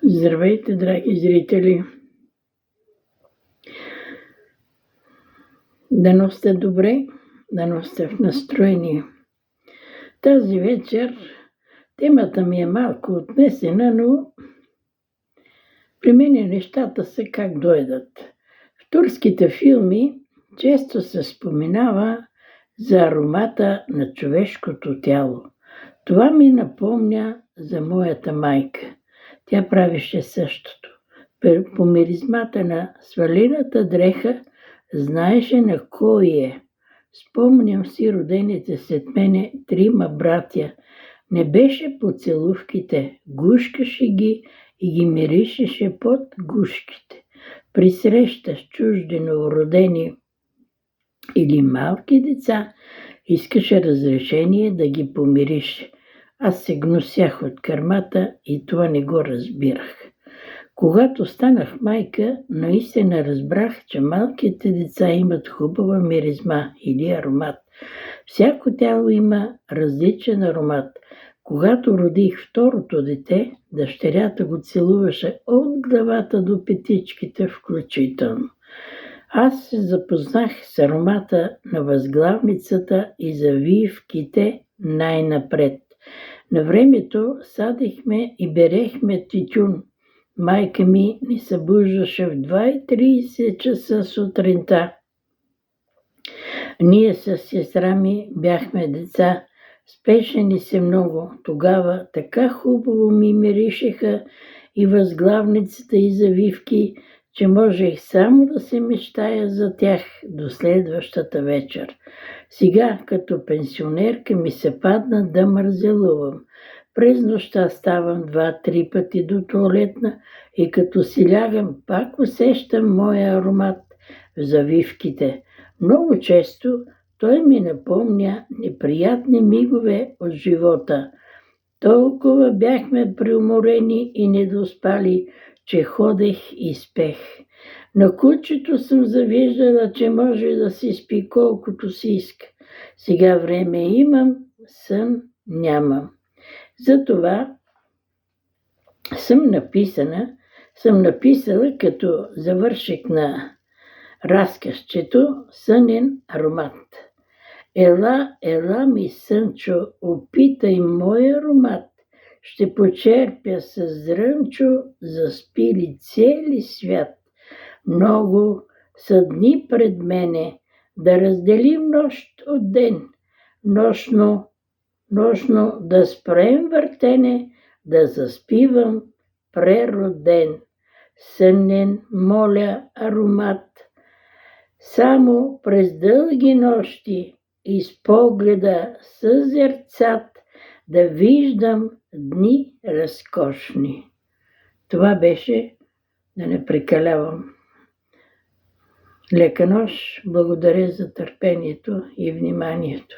Здравейте, драги зрители! Дано сте добре, дано сте в настроение. Тази вечер темата ми е малко отнесена, но при мен нещата са как дойдат. В турските филми често се споменава за аромата на човешкото тяло. Това ми напомня за моята майка. Тя правеше същото. По миризмата на свалената дреха знаеше на кой е. Спомням си родените след мене 3 братя. Не беше по целувките, гушкаше ги и ги миришеше под гушките. При среща с чужди новородени или малки деца искаше разрешение да ги помирише. Аз се гнусях от кърмата и това не го разбирах. Когато станах майка, наистина разбрах, че малките деца имат хубава миризма или аромат. Всяко тяло има различен аромат. Когато родих второто дете, дъщерята го целуваше от главата до петичките включително. Аз се запознах с аромата на възглавницата и завивките най-напред. На времето садихме и берехме тютюн. Майка ми ни събуждаше в 2:30 часа сутринта. Ние с сестра ми бяхме деца. Спеше ни се много. Тогава така хубаво ми миришеха и възглавницата и завивки, че можех само да се мечтая за тях до следващата вечер. Сега, като пенсионерка, ми се падна да мързелувам. През нощта ставам 2-3 пъти до тоалетна и като си лягам, пак усещам моя аромат в завивките. Много често той ми напомня неприятни мигове от живота. Толкова бяхме преуморени и недоспали, че ходех и спех. На кучето съм завиждала, че може да си спи колкото си иска. Сега време имам, сън нямам. Затова съм написала като завършек на разказчето сънен аромат. Ела ми, сънчо, опитай мой аромат. Ще почерпя с зрънчо, заспили цели свят. Много са дни пред мене, да разделим нощ от ден. Нощно да спрем въртене, да заспивам прероден. Сънен, моля, аромат. Само през дълги нощи из погледа съзерцат да виждам дни разкошни. Това беше, да не прекалявам. Лека нощ, благодаря за търпението и вниманието.